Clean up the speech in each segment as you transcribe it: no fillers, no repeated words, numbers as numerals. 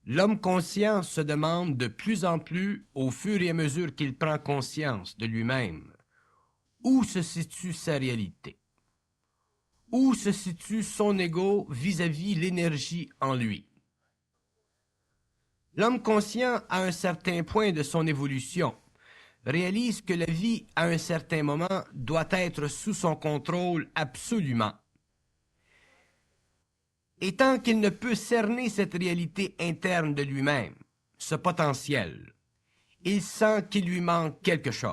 L'homme conscient se demande de plus en plus, au fur et à mesure qu'il prend conscience de lui-même, où se situe sa réalité, où se situe son ego vis-à-vis l'énergie en lui. L'homme conscient, à un certain point de son évolution, réalise que la vie, à un certain moment, doit être sous son contrôle absolument. Et tant qu'il ne peut cerner cette réalité interne de lui-même, ce potentiel, il sent qu'il lui manque quelque chose,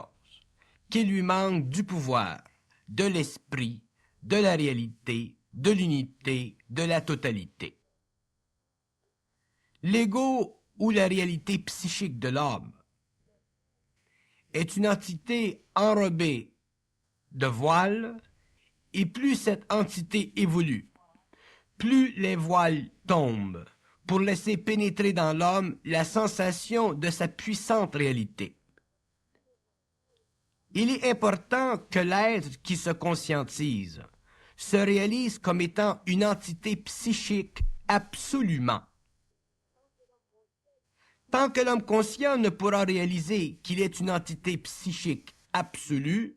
qu'il lui manque du pouvoir, de l'esprit, de la réalité, de l'unité, de la totalité. L'ego ou la réalité psychique de l'homme est une entité enrobée de voiles, et plus cette entité évolue, plus les voiles tombent pour laisser pénétrer dans l'homme la sensation de sa puissante réalité. Il est important que l'être qui se conscientise se réalise comme étant une entité psychique absolument. Tant que l'homme conscient ne pourra réaliser qu'il est une entité psychique absolue,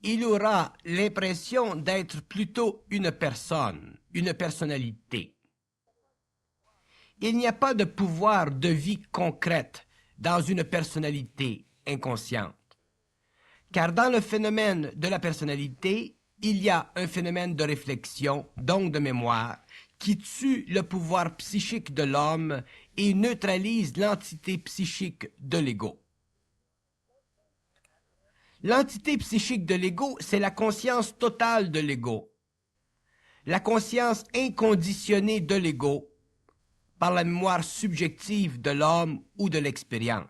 il aura l'impression d'être plutôt une personne, une personnalité. Il n'y a pas de pouvoir de vie concrète dans une personnalité inconsciente. Car dans le phénomène de la personnalité, il y a un phénomène de réflexion, donc de mémoire, qui tue le pouvoir psychique de l'homme et neutralise l'entité psychique de l'ego. L'entité psychique de l'ego, c'est la conscience totale de l'ego, la conscience inconditionnée de l'ego par la mémoire subjective de l'homme ou de l'expérience.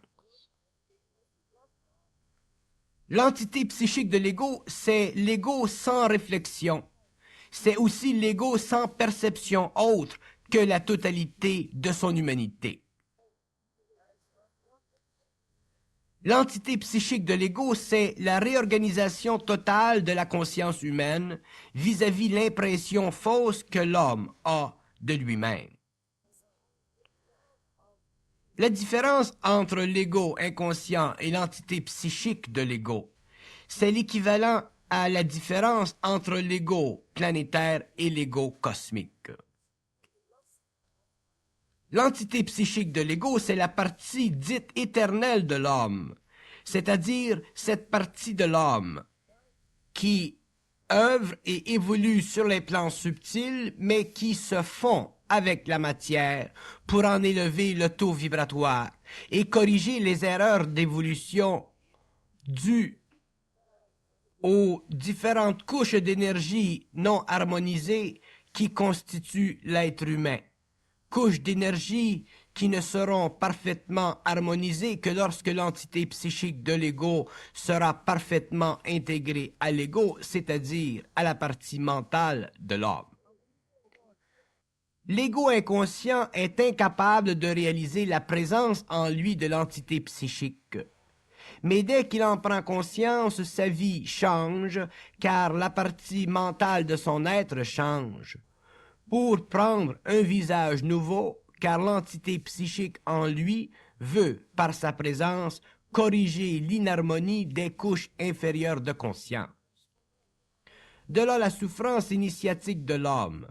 L'entité psychique de l'ego, c'est l'ego sans réflexion. C'est aussi l'ego sans perception autre que la totalité de son humanité. L'entité psychique de l'ego, c'est la réorganisation totale de la conscience humaine vis-à-vis l'impression fausse que l'homme a de lui-même. La différence entre l'ego inconscient et l'entité psychique de l'ego, c'est l'équivalent à la différence entre l'ego planétaire et l'ego cosmique. L'entité psychique de l'ego, c'est la partie dite éternelle de l'homme, c'est-à-dire cette partie de l'homme qui œuvre et évolue sur les plans subtils, mais qui se fond avec la matière pour en élever le taux vibratoire et corriger les erreurs d'évolution dues aux différentes couches d'énergie non harmonisées qui constituent l'être humain. Couches d'énergie qui ne seront parfaitement harmonisées que lorsque l'entité psychique de l'ego sera parfaitement intégrée à l'ego, c'est-à-dire à la partie mentale de l'homme. L'ego inconscient est incapable de réaliser la présence en lui de l'entité psychique. Mais dès qu'il en prend conscience, sa vie change, car la partie mentale de son être change, pour prendre un visage nouveau, car l'entité psychique en lui veut, par sa présence, corriger l'inharmonie des couches inférieures de conscience. De là la souffrance initiatique de l'homme.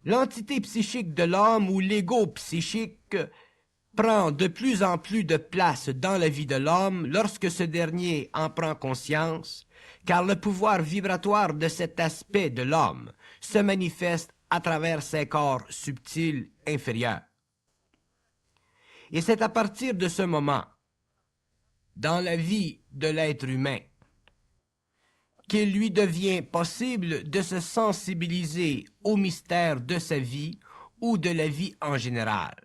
L'entité psychique de l'homme ou l'ego psychique prend de plus en plus de place dans la vie de l'homme lorsque ce dernier en prend conscience, car le pouvoir vibratoire de cet aspect de l'homme se manifeste à travers ses corps subtils inférieurs. Et c'est à partir de ce moment, dans la vie de l'être humain, qu'il lui devient possible de se sensibiliser au mystère de sa vie ou de la vie en général.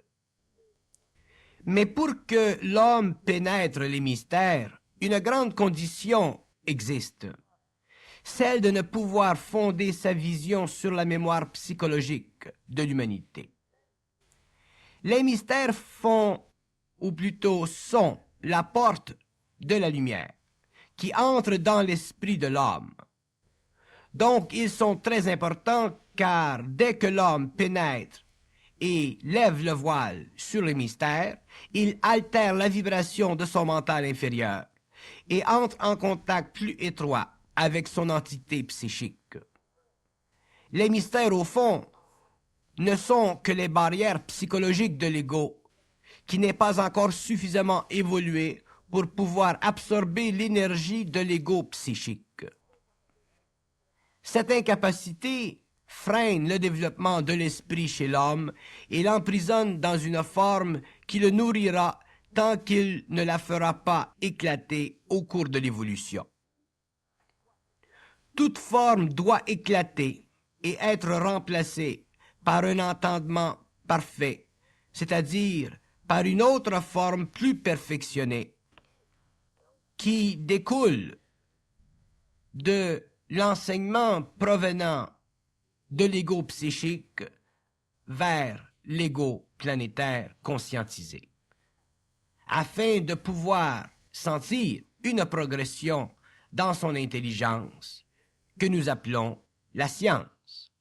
Mais pour que l'homme pénètre les mystères, une grande condition existe, celle de ne pouvoir fonder sa vision sur la mémoire psychologique de l'humanité. Les mystères font, ou plutôt sont, la porte de la lumière, qui entre dans l'esprit de l'homme. Donc ils sont très importants car dès que l'homme pénètre et lève le voile sur les mystères, il altère la vibration de son mental inférieur et entre en contact plus étroit avec son entité psychique. Les mystères, au fond, ne sont que les barrières psychologiques de l'ego, qui n'est pas encore suffisamment évolué pour pouvoir absorber l'énergie de l'ego psychique. Cette incapacité freine le développement de l'esprit chez l'homme et l'emprisonne dans une forme qui le nourrira tant qu'il ne la fera pas éclater au cours de l'évolution. Toute forme doit éclater et être remplacée par un entendement parfait, c'est-à-dire par une autre forme plus perfectionnée, qui découle de l'enseignement provenant de l'ego psychique vers l'ego planétaire conscientisé, afin de pouvoir sentir une progression dans son intelligence que nous appelons la science.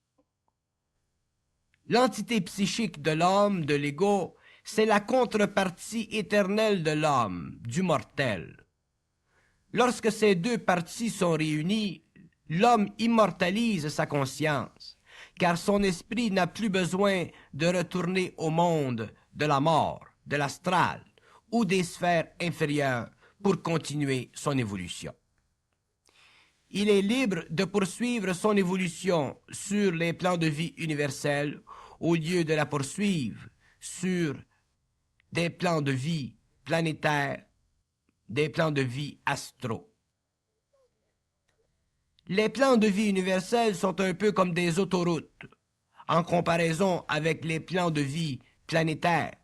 L'entité psychique de l'homme, de l'ego, c'est la contrepartie éternelle de l'homme, du mortel. Lorsque ces deux parties sont réunies, l'homme immortalise sa conscience, car son esprit n'a plus besoin de retourner au monde de la mort, de l'astral ou des sphères inférieures pour continuer son évolution. Il est libre de poursuivre son évolution sur les plans de vie universels au lieu de la poursuivre sur des plans de vie planétaires, des plans de vie astraux. Les plans de vie universels sont un peu comme des autoroutes, en comparaison avec les plans de vie planétaires,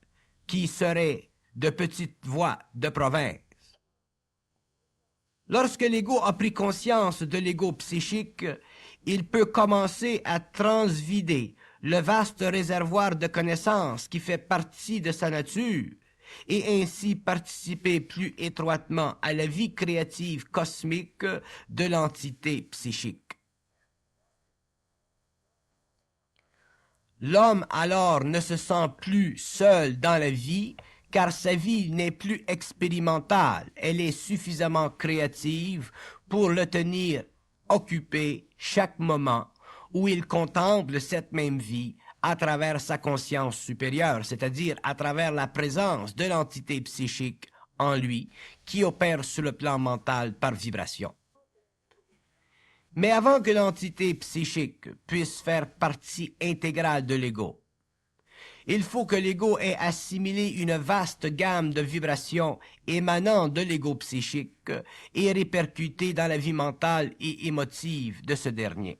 qui seraient de petites voies de province. Lorsque l'ego a pris conscience de l'ego psychique, il peut commencer à transvider le vaste réservoir de connaissances qui fait partie de sa nature et ainsi participer plus étroitement à la vie créative cosmique de l'entité psychique. L'homme alors ne se sent plus seul dans la vie, car sa vie n'est plus expérimentale, elle est suffisamment créative pour le tenir occupé chaque moment où il contemple cette même vie à travers sa conscience supérieure, c'est-à-dire à travers la présence de l'entité psychique en lui qui opère sur le plan mental par vibration. Mais avant que l'entité psychique puisse faire partie intégrale de l'ego, il faut que l'ego ait assimilé une vaste gamme de vibrations émanant de l'ego psychique et répercutées dans la vie mentale et émotive de ce dernier.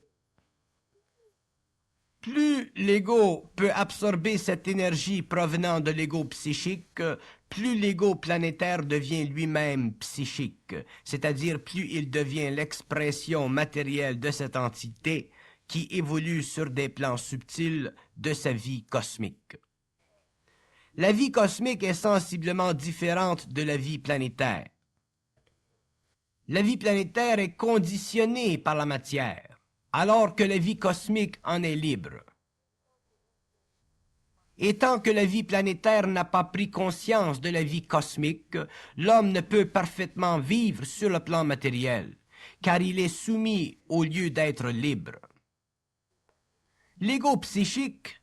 Plus l'ego peut absorber cette énergie provenant de l'ego psychique, plus l'ego planétaire devient lui-même psychique, c'est-à-dire plus il devient l'expression matérielle de cette entité qui évolue sur des plans subtils de sa vie cosmique. La vie cosmique est sensiblement différente de la vie planétaire. La vie planétaire est conditionnée par la matière, alors que la vie cosmique en est libre. Et tant que la vie planétaire n'a pas pris conscience de la vie cosmique, l'homme ne peut parfaitement vivre sur le plan matériel, car il est soumis au lieu d'être libre. L'ego psychique,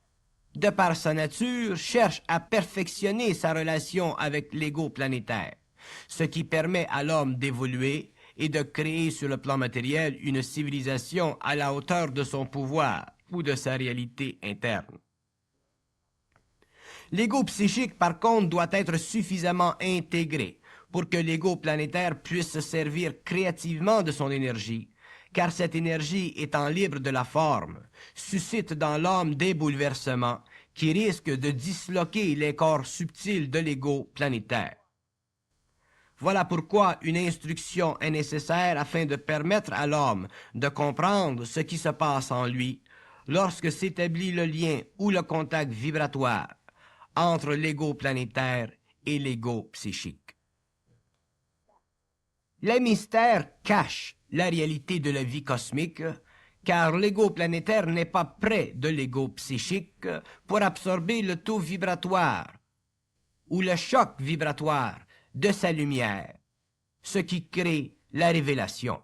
de par sa nature, cherche à perfectionner sa relation avec l'ego planétaire, ce qui permet à l'homme d'évoluer et de créer sur le plan matériel une civilisation à la hauteur de son pouvoir ou de sa réalité interne. L'ego psychique, par contre, doit être suffisamment intégré pour que l'ego planétaire puisse se servir créativement de son énergie, car cette énergie, étant libre de la forme, suscite dans l'homme des bouleversements qui risquent de disloquer les corps subtils de l'ego planétaire. Voilà pourquoi une instruction est nécessaire afin de permettre à l'homme de comprendre ce qui se passe en lui lorsque s'établit le lien ou le contact vibratoire entre l'ego planétaire et l'ego psychique. Les mystères cachent la réalité de la vie cosmique, car l'ego planétaire n'est pas près de l'ego psychique pour absorber le taux vibratoire ou le choc vibratoire de sa lumière, ce qui crée la révélation.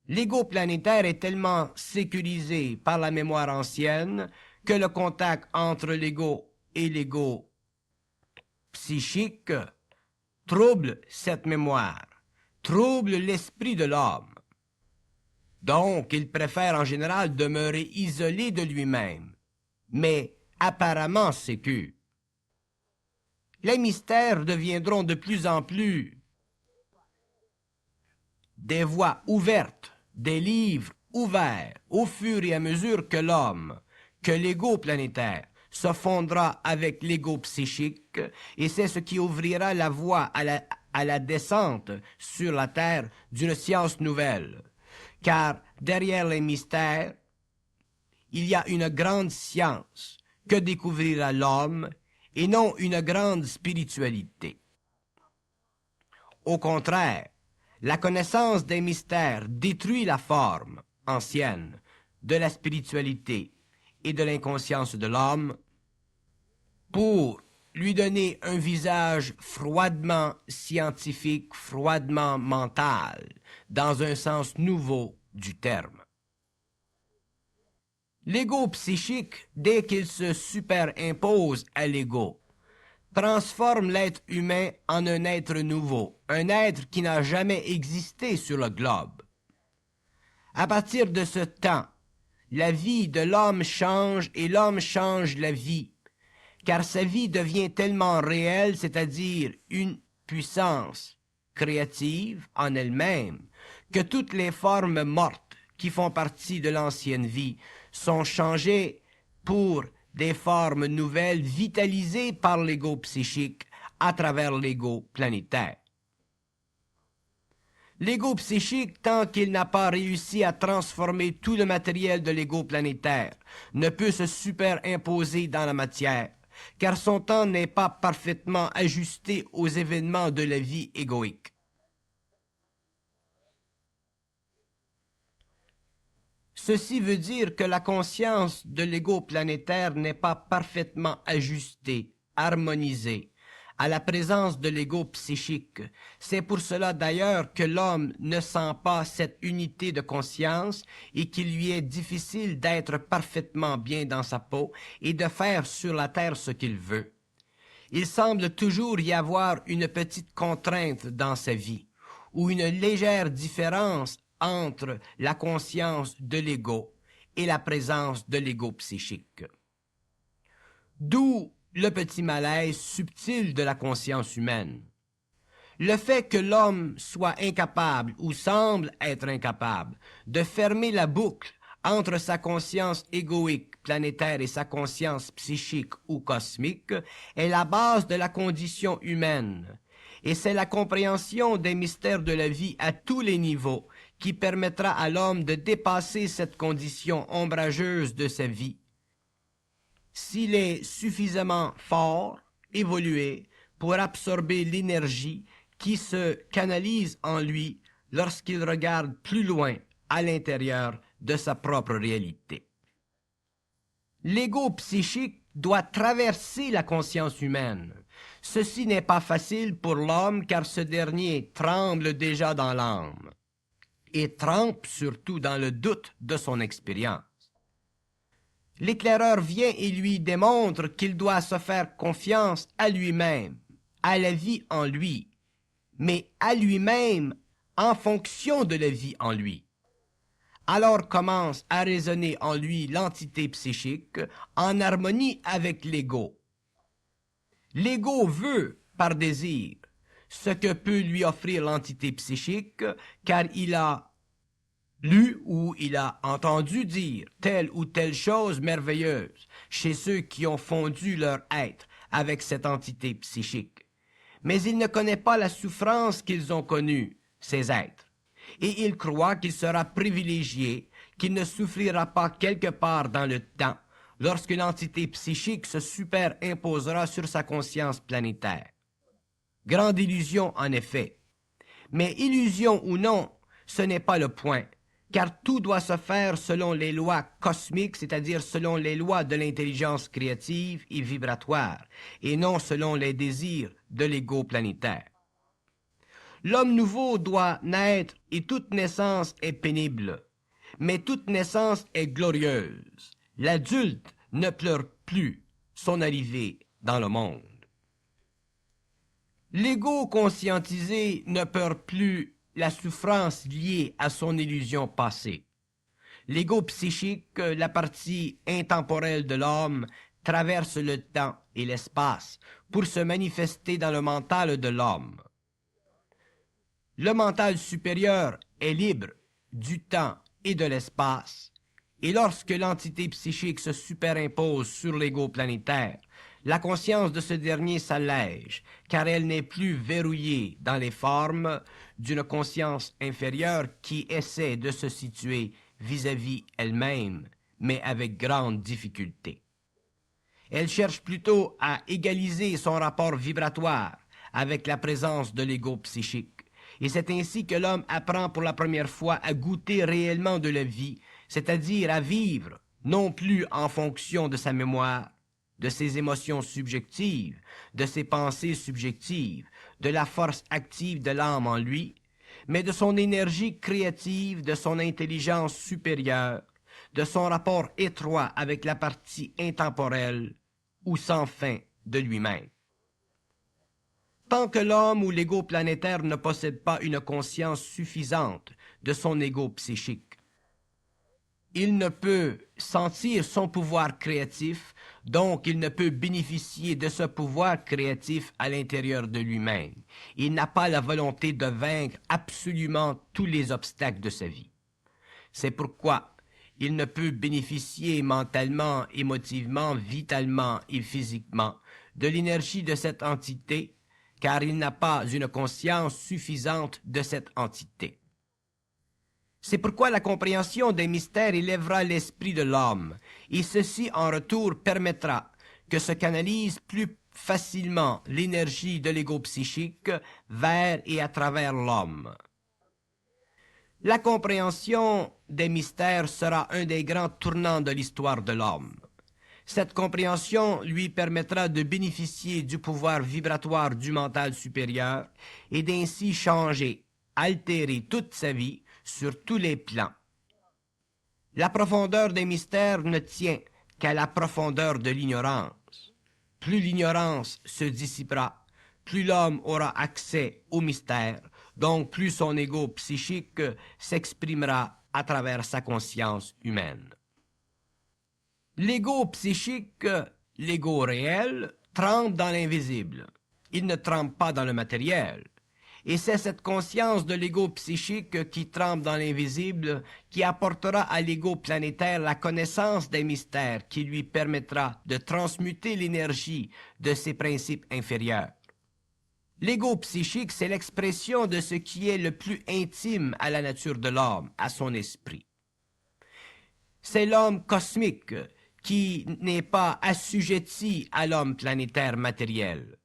L'ego planétaire est tellement sécurisé par la mémoire ancienne que le contact entre l'ego et l'ego psychique trouble cette mémoire, trouble l'esprit de l'homme. Donc, il préfère en général demeurer isolé de lui-même, mais apparemment sécure. Les mystères deviendront de plus en plus des voies ouvertes, des livres ouverts au fur et à mesure que l'homme, que l'ego planétaire, se fondera avec l'ego psychique, et c'est ce qui ouvrira la voie à la descente sur la terre d'une science nouvelle. Car derrière les mystères, il y a une grande science que découvrira l'homme et non une grande spiritualité. Au contraire, la connaissance des mystères détruit la forme ancienne de la spiritualité et de l'inconscience de l'homme pour lui donner un visage froidement scientifique, froidement mental, dans un sens nouveau du terme. L'ego psychique, dès qu'il se superimpose à l'ego, transforme l'être humain en un être nouveau, un être qui n'a jamais existé sur le globe. À partir de ce temps, la vie de l'homme change et l'homme change la vie, car sa vie devient tellement réelle, c'est-à-dire une puissance créative en elle-même, que toutes les formes mortes qui font partie de l'ancienne vie sont changées pour des formes nouvelles vitalisées par l'ego psychique à travers l'ego planétaire. L'ego psychique, tant qu'il n'a pas réussi à transformer tout le matériel de l'ego planétaire, ne peut se superimposer dans la matière, car son temps n'est pas parfaitement ajusté aux événements de la vie égoïque. Ceci veut dire que la conscience de l'ego planétaire n'est pas parfaitement ajustée, harmonisée, à la présence de l'ego psychique. C'est pour cela d'ailleurs que l'homme ne sent pas cette unité de conscience et qu'il lui est difficile d'être parfaitement bien dans sa peau et de faire sur la terre ce qu'il veut. Il semble toujours y avoir une petite contrainte dans sa vie, ou une légère différence entre la conscience de l'ego et la présence de l'ego psychique. D'où le petit malaise subtil de la conscience humaine. Le fait que l'homme soit incapable, ou semble être incapable, de fermer la boucle entre sa conscience égoïque planétaire et sa conscience psychique ou cosmique est la base de la condition humaine. Et c'est la compréhension des mystères de la vie à tous les niveaux qui permettra à l'homme de dépasser cette condition ombrageuse de sa vie. S'il est suffisamment fort, évolué, pour absorber l'énergie qui se canalise en lui lorsqu'il regarde plus loin à l'intérieur de sa propre réalité. L'ego psychique doit traverser la conscience humaine. Ceci n'est pas facile pour l'homme car ce dernier tremble déjà dans l'âme et trempe surtout dans le doute de son expérience. L'éclaireur vient et lui démontre qu'il doit se faire confiance à lui-même, à la vie en lui, mais à lui-même en fonction de la vie en lui. Alors commence à résonner en lui l'entité psychique en harmonie avec l'ego. L'ego veut, par désir, ce que peut lui offrir l'entité psychique, car il a lu ou il a entendu dire telle ou telle chose merveilleuse chez ceux qui ont fondu leur être avec cette entité psychique. Mais il ne connaît pas la souffrance qu'ils ont connue, ces êtres. Et il croit qu'il sera privilégié, qu'il ne souffrira pas quelque part dans le temps, lorsque l'entité psychique se superimposera sur sa conscience planétaire. Grande illusion, en effet. Mais illusion ou non, ce n'est pas le point, car tout doit se faire selon les lois cosmiques, c'est-à-dire selon les lois de l'intelligence créative et vibratoire, et non selon les désirs de l'ego planétaire. L'homme nouveau doit naître et toute naissance est pénible, mais toute naissance est glorieuse. L'adulte ne pleure plus son arrivée dans le monde. L'ego conscientisé ne pleure plus la souffrance liée à son illusion passée. L'ego psychique, la partie intemporelle de l'homme, traverse le temps et l'espace pour se manifester dans le mental de l'homme. Le mental supérieur est libre du temps et de l'espace, et lorsque l'entité psychique se superimpose sur l'ego planétaire, la conscience de ce dernier s'allège, car elle n'est plus verrouillée dans les formes d'une conscience inférieure qui essaie de se situer vis-à-vis elle-même, mais avec grande difficulté. Elle cherche plutôt à égaliser son rapport vibratoire avec la présence de l'ego psychique. Et c'est ainsi que l'homme apprend pour la première fois à goûter réellement de la vie, c'est-à-dire à vivre, non plus en fonction de sa mémoire, de ses émotions subjectives, de ses pensées subjectives, de la force active de l'âme en lui, mais de son énergie créative, de son intelligence supérieure, de son rapport étroit avec la partie intemporelle ou sans fin de lui-même. Tant que l'homme ou l'ego planétaire ne possède pas une conscience suffisante de son ego psychique, il ne peut sentir son pouvoir créatif, donc il ne peut bénéficier de ce pouvoir créatif à l'intérieur de lui-même. Il n'a pas la volonté de vaincre absolument tous les obstacles de sa vie. C'est pourquoi il ne peut bénéficier mentalement, émotivement, vitalement et physiquement de l'énergie de cette entité, car il n'a pas une conscience suffisante de cette entité. C'est pourquoi la compréhension des mystères élèvera l'esprit de l'homme, et ceci en retour permettra que se canalise plus facilement l'énergie de l'ego psychique vers et à travers l'homme. La compréhension des mystères sera un des grands tournants de l'histoire de l'homme. Cette compréhension lui permettra de bénéficier du pouvoir vibratoire du mental supérieur et d'ainsi changer, altérer toute sa vie sur tous les plans. La profondeur des mystères ne tient qu'à la profondeur de l'ignorance. Plus l'ignorance se dissipera, plus l'homme aura accès aux mystères, donc plus son ego psychique s'exprimera à travers sa conscience humaine. L'ego psychique, l'ego réel, trempe dans l'invisible. Il ne trempe pas dans le matériel. Et c'est cette conscience de l'ego psychique qui trempe dans l'invisible qui apportera à l'ego planétaire la connaissance des mystères qui lui permettra de transmuter l'énergie de ses principes inférieurs. L'ego psychique, c'est l'expression de ce qui est le plus intime à la nature de l'homme, à son esprit. C'est l'homme cosmique qui n'est pas assujetti à l'homme planétaire matériel.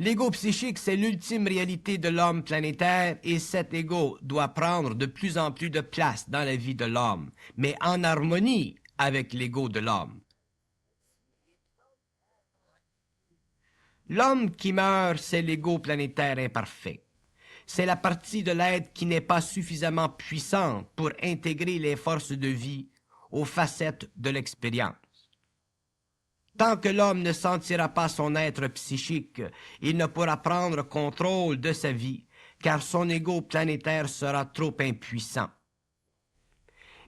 L'ego psychique, c'est l'ultime réalité de l'homme planétaire et cet ego doit prendre de plus en plus de place dans la vie de l'homme, mais en harmonie avec l'ego de l'homme. L'homme qui meurt, c'est l'ego planétaire imparfait. C'est la partie de l'être qui n'est pas suffisamment puissante pour intégrer les forces de vie aux facettes de l'expérience. Tant que l'homme ne sentira pas son être psychique, il ne pourra prendre contrôle de sa vie, car son ego planétaire sera trop impuissant.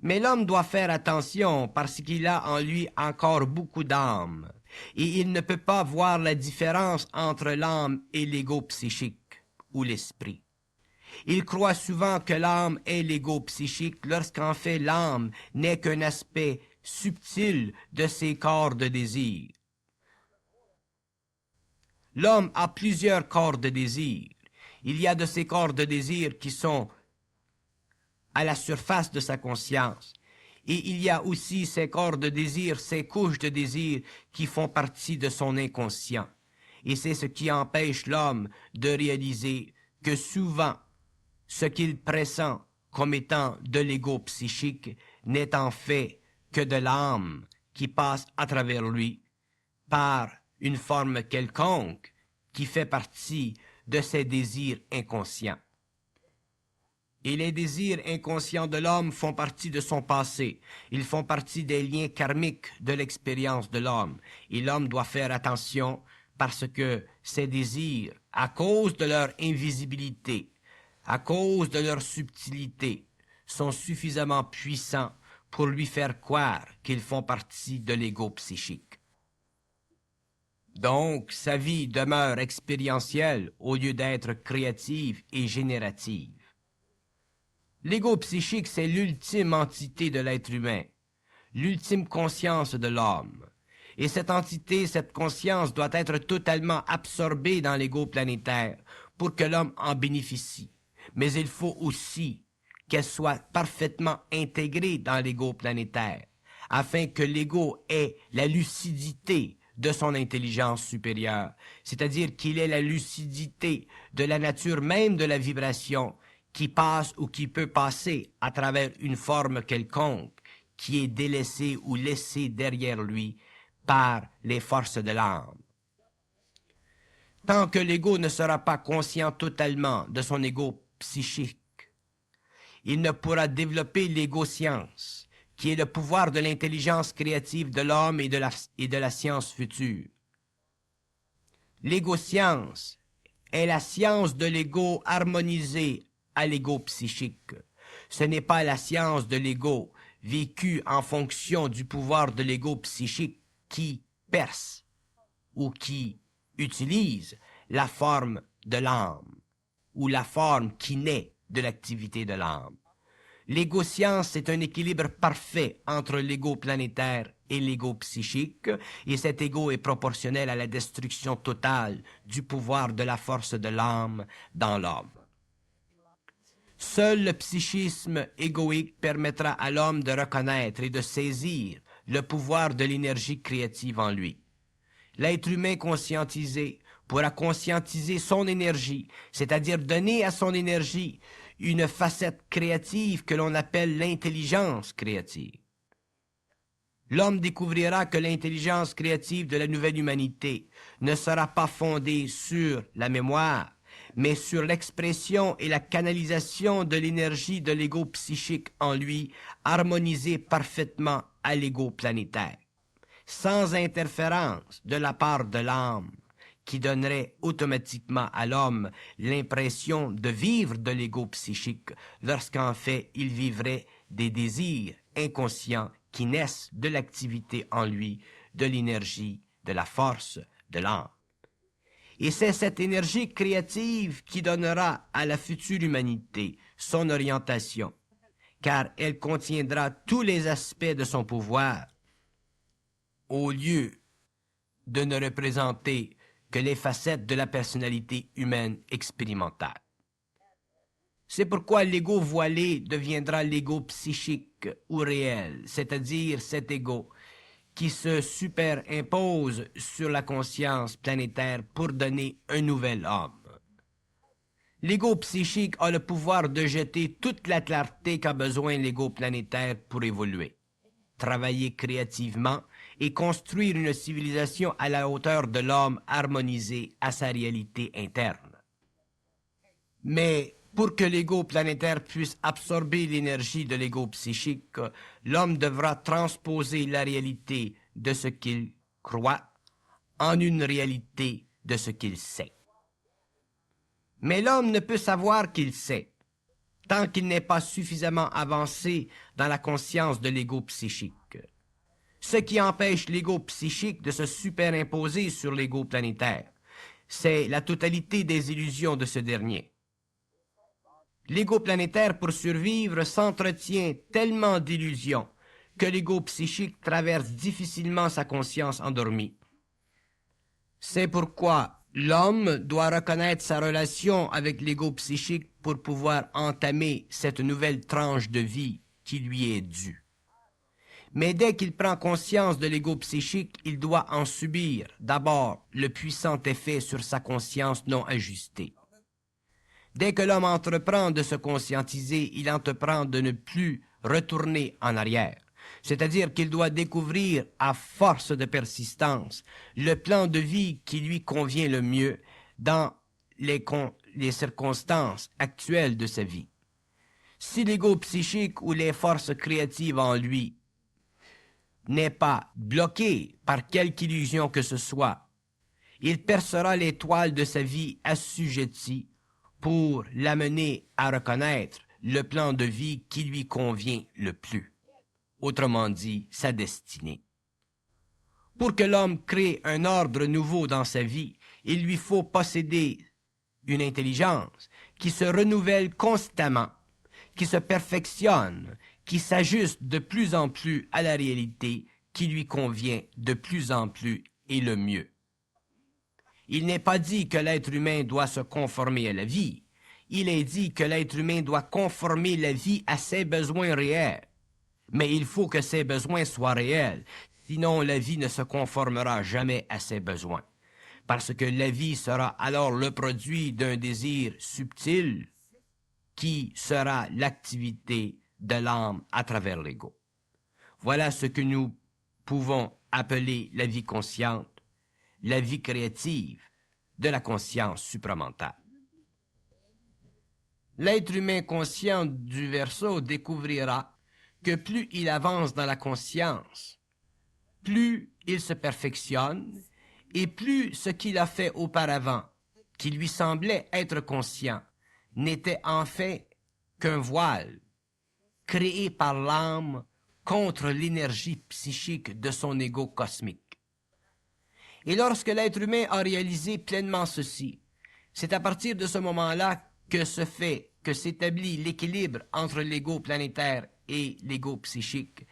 Mais l'homme doit faire attention parce qu'il a en lui encore beaucoup d'âme, et il ne peut pas voir la différence entre l'âme et l'ego psychique, ou l'esprit. Il croit souvent que l'âme est l'ego psychique, lorsqu'en fait l'âme n'est qu'un aspect subtil de ses corps de désir. L'homme a plusieurs corps de désir. Il y a de ces corps de désir qui sont à la surface de sa conscience. Et il y a aussi ces corps de désir, ces couches de désir qui font partie de son inconscient. Et c'est ce qui empêche l'homme de réaliser que souvent, ce qu'il pressent comme étant de l'ego psychique n'est en fait que de l'âme qui passe à travers lui par une forme quelconque qui fait partie de ses désirs inconscients. Et les désirs inconscients de l'homme font partie de son passé. Ils font partie des liens karmiques de l'expérience de l'homme. Et l'homme doit faire attention parce que ces désirs, à cause de leur invisibilité, à cause de leur subtilité, sont suffisamment puissants pour lui faire croire qu'ils font partie de l'ego psychique. Donc, sa vie demeure expérientielle au lieu d'être créative et générative. L'ego psychique, c'est l'ultime entité de l'être humain, l'ultime conscience de l'homme. Et cette entité, cette conscience doit être totalement absorbée dans l'ego planétaire pour que l'homme en bénéficie. Mais il faut aussi qu'elle soit parfaitement intégrée dans l'ego planétaire, afin que l'ego ait la lucidité de son intelligence supérieure, c'est-à-dire qu'il ait la lucidité de la nature même de la vibration qui passe ou qui peut passer à travers une forme quelconque qui est délaissée ou laissée derrière lui par les forces de l'âme. Tant que l'ego ne sera pas conscient totalement de son ego psychique, il ne pourra développer l'ego-science, qui est le pouvoir de l'intelligence créative de l'homme et de la science future. L'ego-science est la science de l'ego harmonisée à l'ego psychique. Ce n'est pas la science de l'ego vécue en fonction du pouvoir de l'ego psychique qui perce ou qui utilise la forme de l'âme ou la forme qui naît de l'activité de l'âme. L'ego-science est un équilibre parfait entre l'ego planétaire et l'ego psychique, et cet ego est proportionnel à la destruction totale du pouvoir de la force de l'âme dans l'homme. Seul le psychisme égoïque permettra à l'homme de reconnaître et de saisir le pouvoir de l'énergie créative en lui. L'être humain conscientisé pourra conscientiser son énergie, c'est-à-dire donner à son énergie une facette créative que l'on appelle l'intelligence créative. L'homme découvrira que l'intelligence créative de la nouvelle humanité ne sera pas fondée sur la mémoire, mais sur l'expression et la canalisation de l'énergie de l'ego psychique en lui, harmonisée parfaitement à l'ego planétaire, sans interférence de la part de l'âme, qui donnerait automatiquement à l'homme l'impression de vivre de l'ego psychique, lorsqu'en fait il vivrait des désirs inconscients qui naissent de l'activité en lui, de l'énergie, de la force de l'âme. Et c'est cette énergie créative qui donnera à la future humanité son orientation, car elle contiendra tous les aspects de son pouvoir, au lieu de ne représenter que les facettes de la personnalité humaine expérimentale. C'est pourquoi l'ego voilé deviendra l'ego psychique ou réel, c'est-à-dire cet ego qui se superimpose sur la conscience planétaire pour donner un nouvel homme. L'ego psychique a le pouvoir de jeter toute la clarté qu'a besoin l'ego planétaire pour évoluer, travailler créativement et construire une civilisation à la hauteur de l'homme harmonisé à sa réalité interne. Mais pour que l'ego planétaire puisse absorber l'énergie de l'ego psychique, l'homme devra transposer la réalité de ce qu'il croit en une réalité de ce qu'il sait. Mais l'homme ne peut savoir qu'il sait, tant qu'il n'est pas suffisamment avancé dans la conscience de l'ego psychique. Ce qui empêche l'ego psychique de se superimposer sur l'ego planétaire, c'est la totalité des illusions de ce dernier. L'ego planétaire, pour survivre, s'entretient tellement d'illusions que l'ego psychique traverse difficilement sa conscience endormie. C'est pourquoi l'homme doit reconnaître sa relation avec l'ego psychique pour pouvoir entamer cette nouvelle tranche de vie qui lui est due. Mais dès qu'il prend conscience de l'ego psychique, il doit en subir d'abord le puissant effet sur sa conscience non ajustée. Dès que l'homme entreprend de se conscientiser, il entreprend de ne plus retourner en arrière. C'est-à-dire qu'il doit découvrir, à force de persistance, le plan de vie qui lui convient le mieux dans les circonstances actuelles de sa vie. Si l'ego psychique ou les forces créatives en lui n'est pas bloqué par quelque illusion que ce soit, il percera l'étoile de sa vie assujettie pour l'amener à reconnaître le plan de vie qui lui convient le plus, autrement dit, sa destinée. Pour que l'homme crée un ordre nouveau dans sa vie, il lui faut posséder une intelligence qui se renouvelle constamment, qui se perfectionne, qui s'ajuste de plus en plus à la réalité qui lui convient de plus en plus et le mieux. Il n'est pas dit que l'être humain doit se conformer à la vie. Il est dit que l'être humain doit conformer la vie à ses besoins réels. Mais il faut que ces besoins soient réels, sinon la vie ne se conformera jamais à ses besoins. Parce que la vie sera alors le produit d'un désir subtil qui sera l'activité de l'âme à travers l'ego. Voilà ce que nous pouvons appeler la vie consciente, la vie créative de la conscience supramentale. L'être humain conscient du Verseau découvrira que plus il avance dans la conscience, plus il se perfectionne et plus ce qu'il a fait auparavant, qui lui semblait être conscient, n'était en fait qu'un voile créé par l'âme contre l'énergie psychique de son ego cosmique. Et lorsque l'être humain a réalisé pleinement ceci, c'est à partir de ce moment-là que s'établit l'équilibre entre l'ego planétaire et l'ego psychique,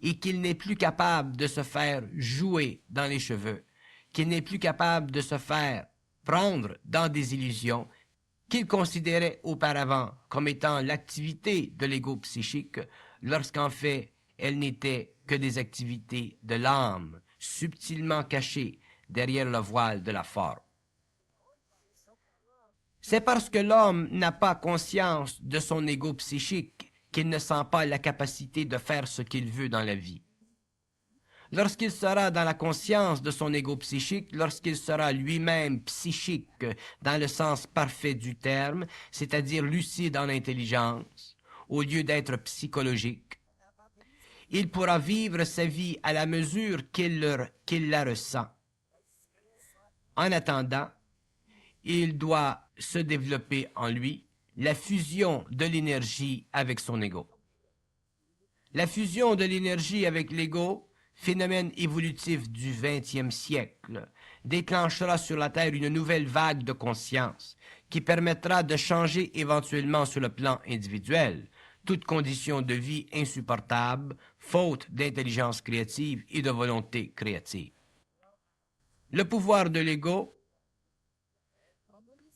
et qu'il n'est plus capable de se faire jouer dans les cheveux, qu'il n'est plus capable de se faire prendre dans des illusions qu'il considérait auparavant comme étant l'activité de l'ego psychique, lorsqu'en fait elle n'était que des activités de l'âme, subtilement cachées derrière le voile de la forme. C'est parce que l'homme n'a pas conscience de son ego psychique qu'il ne sent pas la capacité de faire ce qu'il veut dans la vie. Lorsqu'il sera dans la conscience de son ego psychique, lorsqu'il sera lui-même psychique dans le sens parfait du terme, c'est-à-dire lucide en intelligence, au lieu d'être psychologique, il pourra vivre sa vie à la mesure qu'il la ressent. En attendant, il doit se développer en lui la fusion de l'énergie avec son ego. La fusion de l'énergie avec l'ego, phénomène évolutif du 20e siècle, déclenchera sur la Terre une nouvelle vague de conscience qui permettra de changer éventuellement sur le plan individuel toute condition de vie insupportable, faute d'intelligence créative et de volonté créative. Le pouvoir de l'ego,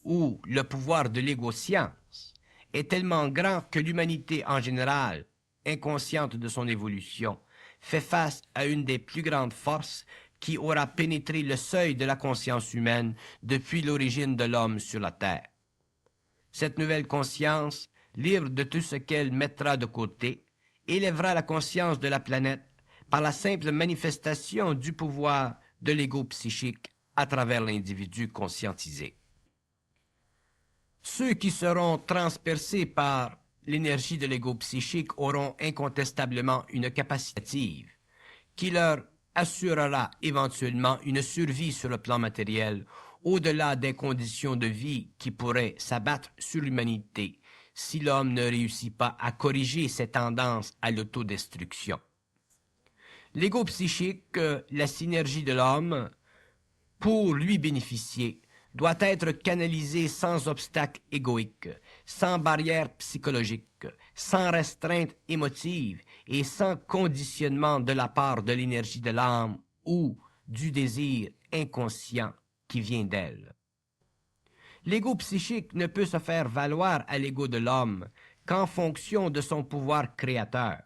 ou le pouvoir de l'ego-science, est tellement grand que l'humanité en général, inconsciente de son évolution, fait face à une des plus grandes forces qui aura pénétré le seuil de la conscience humaine depuis l'origine de l'homme sur la Terre. Cette nouvelle conscience, libre de tout ce qu'elle mettra de côté, élèvera la conscience de la planète par la simple manifestation du pouvoir de l'ego psychique à travers l'individu conscientisé. Ceux qui seront transpercés par l'énergie de l'ego psychique auront incontestablement une capacité qui leur assurera éventuellement une survie sur le plan matériel au-delà des conditions de vie qui pourraient s'abattre sur l'humanité si l'homme ne réussit pas à corriger ses tendances à l'autodestruction. L'ego psychique, la synergie de l'homme, pour lui bénéficier, doit être canalisé sans obstacle égoïque, sans barrière psychologique, sans restreinte émotive et sans conditionnement de la part de l'énergie de l'âme ou du désir inconscient qui vient d'elle. L'ego psychique ne peut se faire valoir à l'ego de l'homme qu'en fonction de son pouvoir créateur.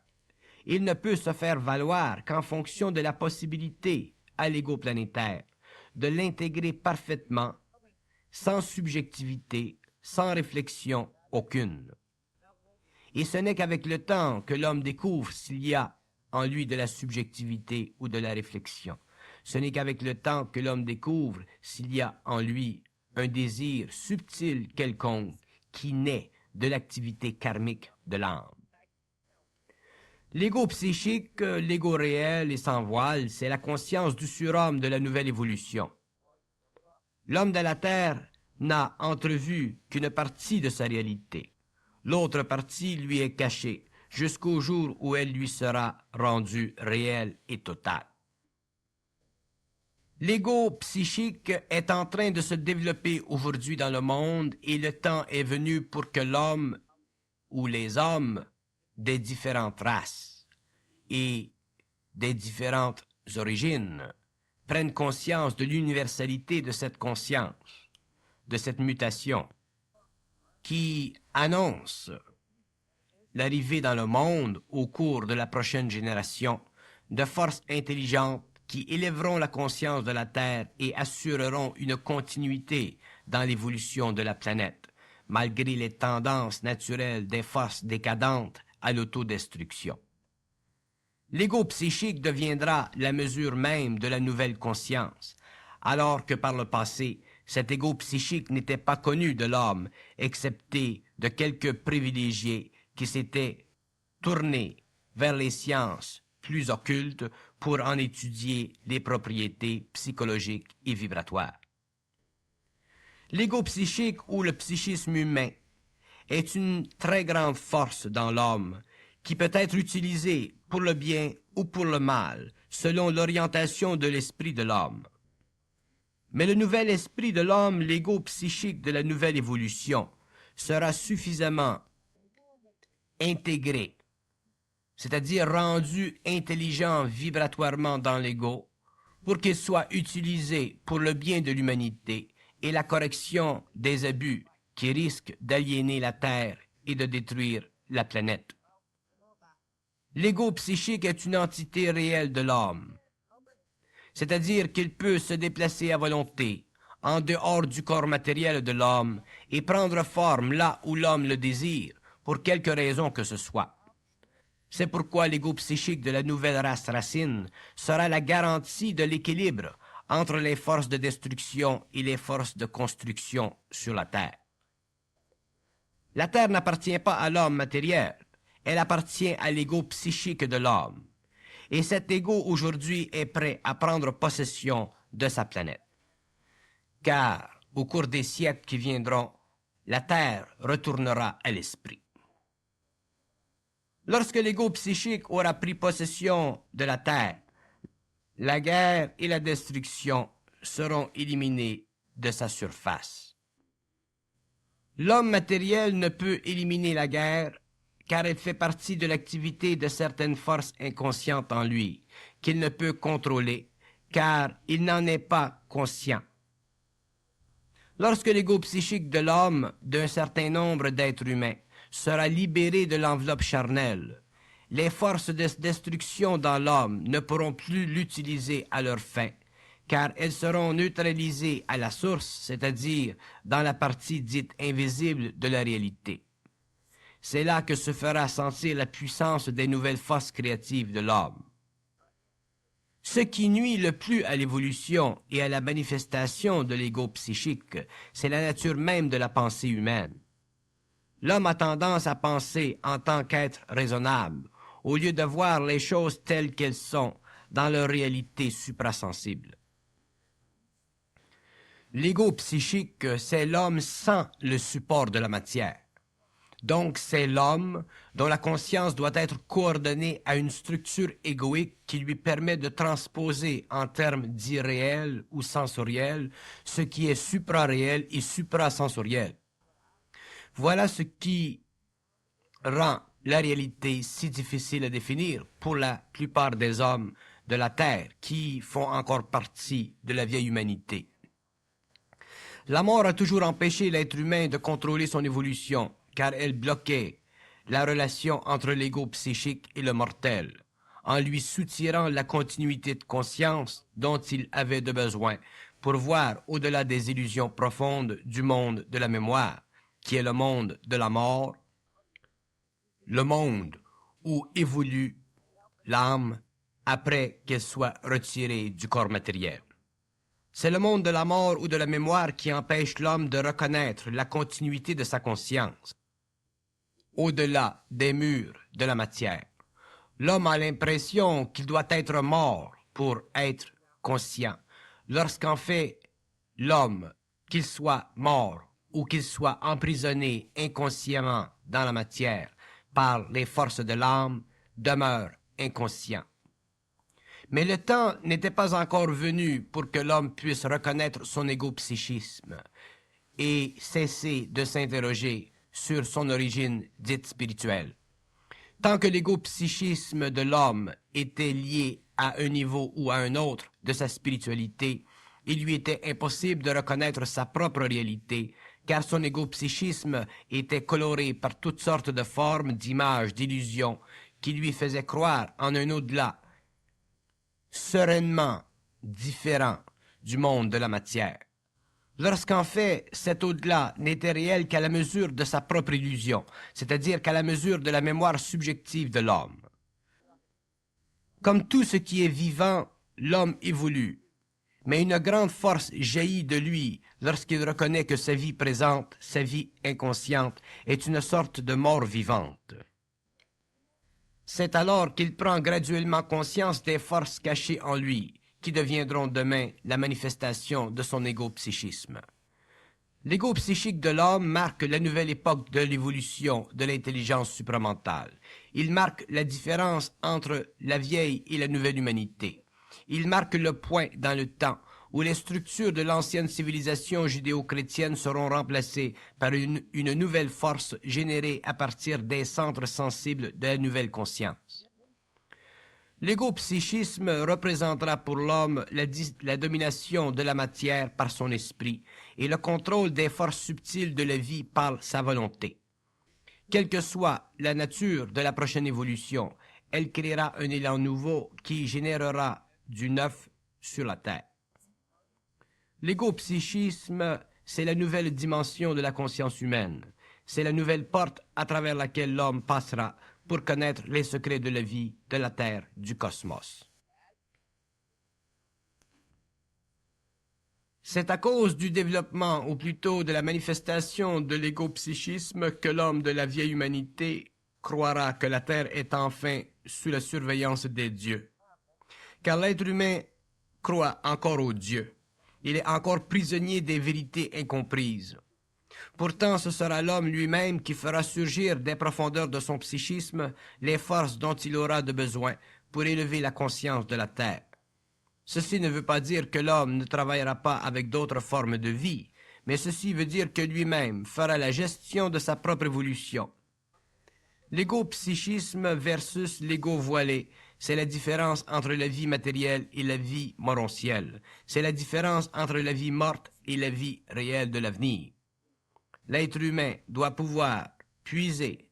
Il ne peut se faire valoir qu'en fonction de la possibilité à l'ego planétaire de l'intégrer parfaitement, sans subjectivité, sans réflexion aucune. Et ce n'est qu'avec le temps que l'homme découvre s'il y a en lui de la subjectivité ou de la réflexion. Ce n'est qu'avec le temps que l'homme découvre s'il y a en lui un désir subtil quelconque qui naît de l'activité karmique de l'âme. L'ego psychique, l'ego réel et sans voile, c'est la conscience du surhomme de la nouvelle évolution. L'homme de la Terre n'a entrevu qu'une partie de sa réalité. L'autre partie lui est cachée, jusqu'au jour où elle lui sera rendue réelle et totale. L'ego psychique est en train de se développer aujourd'hui dans le monde et le temps est venu pour que l'homme ou les hommes des différentes races et des différentes origines prennent conscience de l'universalité de cette conscience, de cette mutation qui annonce l'arrivée dans le monde au cours de la prochaine génération de forces intelligentes qui élèveront la conscience de la Terre et assureront une continuité dans l'évolution de la planète, malgré les tendances naturelles des forces décadentes à l'autodestruction. L'ego psychique deviendra la mesure même de la nouvelle conscience, alors que par le passé, cet ego psychique n'était pas connu de l'homme, excepté de quelques privilégiés qui s'étaient tournés vers les sciences plus occultes pour en étudier les propriétés psychologiques et vibratoires. L'ego psychique ou le psychisme humain est une très grande force dans l'homme qui peut être utilisée pour le bien ou pour le mal, selon l'orientation de l'esprit de l'homme. Mais le nouvel esprit de l'homme, l'ego psychique de la nouvelle évolution, sera suffisamment intégré, c'est-à-dire rendu intelligent vibratoirement dans l'ego, pour qu'il soit utilisé pour le bien de l'humanité et la correction des abus qui risquent d'aliéner la Terre et de détruire la planète. L'ego psychique est une entité réelle de l'homme, c'est-à-dire qu'il peut se déplacer à volonté, en dehors du corps matériel de l'homme, et prendre forme là où l'homme le désire, pour quelque raison que ce soit. C'est pourquoi l'ego psychique de la nouvelle race racine sera la garantie de l'équilibre entre les forces de destruction et les forces de construction sur la Terre. La Terre n'appartient pas à l'homme matériel, elle appartient à l'ego psychique de l'homme. Et cet ego aujourd'hui est prêt à prendre possession de sa planète. Car, au cours des siècles qui viendront, la Terre retournera à l'esprit. Lorsque l'ego psychique aura pris possession de la Terre, la guerre et la destruction seront éliminées de sa surface. L'homme matériel ne peut éliminer la guerre car elle fait partie de l'activité de certaines forces inconscientes en lui, qu'il ne peut contrôler, car il n'en est pas conscient. Lorsque l'ego psychique de l'homme, d'un certain nombre d'êtres humains, sera libéré de l'enveloppe charnelle, les forces de destruction dans l'homme ne pourront plus l'utiliser à leur fin, car elles seront neutralisées à la source, c'est-à-dire dans la partie dite invisible de la réalité. C'est là que se fera sentir la puissance des nouvelles forces créatives de l'homme. Ce qui nuit le plus à l'évolution et à la manifestation de l'ego psychique, c'est la nature même de la pensée humaine. L'homme a tendance à penser en tant qu'être raisonnable, au lieu de voir les choses telles qu'elles sont dans leur réalité suprasensible. L'ego psychique, c'est l'homme sans le support de la matière. Donc, c'est l'homme dont la conscience doit être coordonnée à une structure égoïque qui lui permet de transposer en termes d'irréel ou sensoriel ce qui est supraréel et suprasensoriel. Voilà ce qui rend la réalité si difficile à définir pour la plupart des hommes de la Terre qui font encore partie de la vieille humanité. La mort a toujours empêché l'être humain de contrôler son évolution, car elle bloquait la relation entre l'ego psychique et le mortel, en lui soutirant la continuité de conscience dont il avait de besoin pour voir au-delà des illusions profondes du monde de la mémoire, qui est le monde de la mort, le monde où évolue l'âme après qu'elle soit retirée du corps matériel. C'est le monde de la mort ou de la mémoire qui empêche l'homme de reconnaître la continuité de sa conscience. Au-delà des murs de la matière, l'homme a l'impression qu'il doit être mort pour être conscient, lorsqu'en fait, l'homme, qu'il soit mort ou qu'il soit emprisonné inconsciemment dans la matière par les forces de l'âme, demeure inconscient. Mais le temps n'était pas encore venu pour que l'homme puisse reconnaître son égopsychisme et cesser de s'interroger sur son origine dite spirituelle. Tant que l'égopsychisme de l'homme était lié à un niveau ou à un autre de sa spiritualité, il lui était impossible de reconnaître sa propre réalité, car son égopsychisme était coloré par toutes sortes de formes, d'images, d'illusions, qui lui faisaient croire en un au-delà, sereinement différent du monde de la matière. Lorsqu'en fait, cet au-delà n'était réel qu'à la mesure de sa propre illusion, c'est-à-dire qu'à la mesure de la mémoire subjective de l'homme. Comme tout ce qui est vivant, l'homme évolue, mais une grande force jaillit de lui lorsqu'il reconnaît que sa vie présente, sa vie inconsciente, est une sorte de mort vivante. C'est alors qu'il prend graduellement conscience des forces cachées en lui, qui deviendront demain la manifestation de son égopsychisme. L'ego psychique de l'homme marque la nouvelle époque de l'évolution de l'intelligence supramentale. Il marque la différence entre la vieille et la nouvelle humanité. Il marque le point dans le temps où les structures de l'ancienne civilisation judéo-chrétienne seront remplacées par une nouvelle force générée à partir des centres sensibles de la nouvelle conscience. L'égopsychisme représentera pour l'homme la domination de la matière par son esprit et le contrôle des forces subtiles de la vie par sa volonté. Quelle que soit la nature de la prochaine évolution, elle créera un élan nouveau qui générera du neuf sur la terre. L'égopsychisme, c'est la nouvelle dimension de la conscience humaine. C'est la nouvelle porte à travers laquelle l'homme passera pour connaître les secrets de la vie, de la terre, du cosmos. C'est à cause du développement, ou plutôt de la manifestation de l'égopsychisme que l'homme de la vieille humanité croira que la terre est enfin sous la surveillance des dieux. Car l'être humain croit encore aux dieux. Il est encore prisonnier des vérités incomprises. Pourtant, ce sera l'homme lui-même qui fera surgir des profondeurs de son psychisme les forces dont il aura de besoin pour élever la conscience de la terre. Ceci ne veut pas dire que l'homme ne travaillera pas avec d'autres formes de vie, mais ceci veut dire que lui-même fera la gestion de sa propre évolution. L'égopsychisme versus l'ego voilé, c'est la différence entre la vie matérielle et la vie morontielle. C'est la différence entre la vie morte et la vie réelle de l'avenir. L'être humain doit pouvoir puiser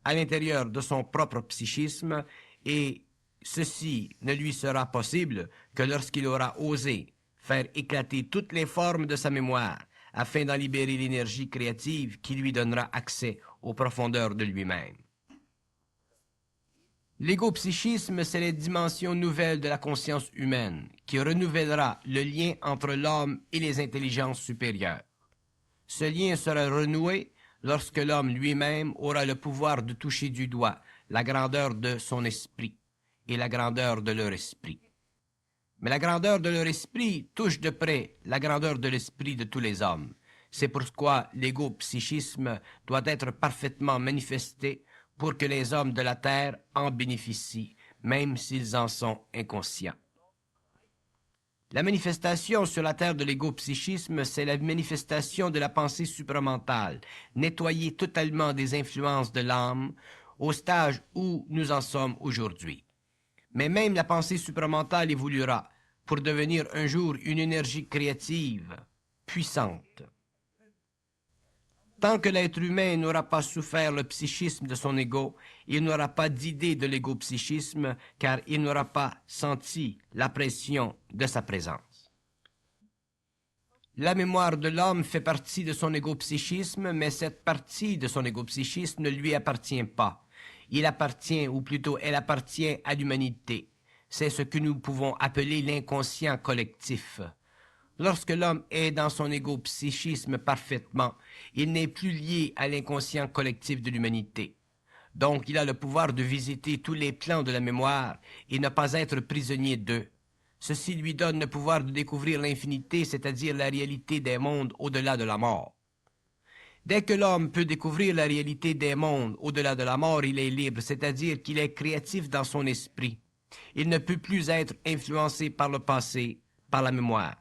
à l'intérieur de son propre psychisme et ceci ne lui sera possible que lorsqu'il aura osé faire éclater toutes les formes de sa mémoire afin d'en libérer l'énergie créative qui lui donnera accès aux profondeurs de lui-même. L'égopsychisme, c'est les dimensions nouvelles de la conscience humaine qui renouvellera le lien entre l'homme et les intelligences supérieures. Ce lien sera renoué lorsque l'homme lui-même aura le pouvoir de toucher du doigt la grandeur de son esprit et la grandeur de leur esprit. Mais la grandeur de leur esprit touche de près la grandeur de l'esprit de tous les hommes. C'est pourquoi l'égopsychisme doit être parfaitement manifesté pour que les hommes de la terre en bénéficient, même s'ils en sont inconscients. La manifestation sur la terre de l'égopsychisme, c'est la manifestation de la pensée supramentale, nettoyée totalement des influences de l'âme, au stage où nous en sommes aujourd'hui. Mais même la pensée supramentale évoluera pour devenir un jour une énergie créative, puissante. Tant que l'être humain n'aura pas souffert le psychisme de son ego, il n'aura pas d'idée de l'égopsychisme, car il n'aura pas senti la pression de sa présence. La mémoire de l'homme fait partie de son égopsychisme, mais cette partie de son égopsychisme ne lui appartient pas. Il appartient, ou plutôt elle appartient à l'humanité. C'est ce que nous pouvons appeler l'inconscient collectif. Lorsque l'homme est dans son égopsychisme parfaitement, il n'est plus lié à l'inconscient collectif de l'humanité. Donc il a le pouvoir de visiter tous les plans de la mémoire et ne pas être prisonnier d'eux. Ceci lui donne le pouvoir de découvrir l'infinité, c'est-à-dire la réalité des mondes au-delà de la mort. Dès que l'homme peut découvrir la réalité des mondes au-delà de la mort, il est libre, c'est-à-dire qu'il est créatif dans son esprit. Il ne peut plus être influencé par le passé, par la mémoire.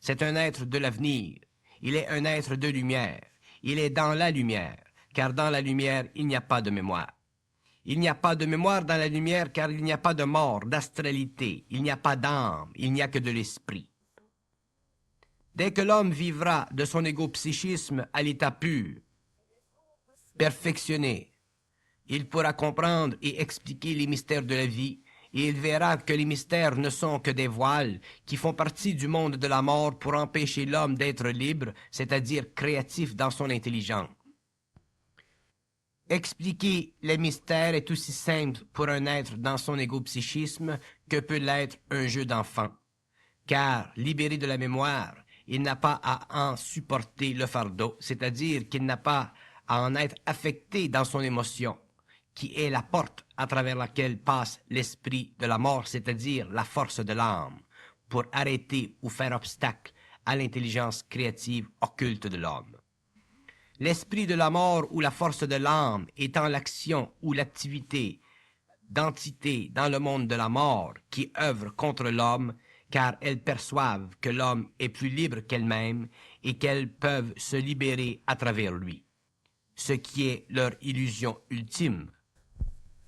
C'est un être de l'avenir. Il est un être de lumière. Il est dans la lumière, car dans la lumière, il n'y a pas de mémoire. Il n'y a pas de mémoire dans la lumière car il n'y a pas de mort, d'astralité, il n'y a pas d'âme, il n'y a que de l'esprit. Dès que l'homme vivra de son égopsychisme à l'état pur, perfectionné, il pourra comprendre et expliquer les mystères de la vie et il verra que les mystères ne sont que des voiles qui font partie du monde de la mort pour empêcher l'homme d'être libre, c'est-à-dire créatif dans son intelligence. Expliquer les mystères est aussi simple pour un être dans son égopsychisme que peut l'être un jeu d'enfant. Car, libéré de la mémoire, il n'a pas à en supporter le fardeau, c'est-à-dire qu'il n'a pas à en être affecté dans son émotion, qui est la porte à travers laquelle passe l'esprit de la mort, c'est-à-dire la force de l'âme, pour arrêter ou faire obstacle à l'intelligence créative occulte de l'homme. L'esprit de la mort ou la force de l'âme étant l'action ou l'activité d'entités dans le monde de la mort qui œuvrent contre l'homme, car elles perçoivent que l'homme est plus libre qu'elles-mêmes et qu'elles peuvent se libérer à travers lui, ce qui est leur illusion ultime,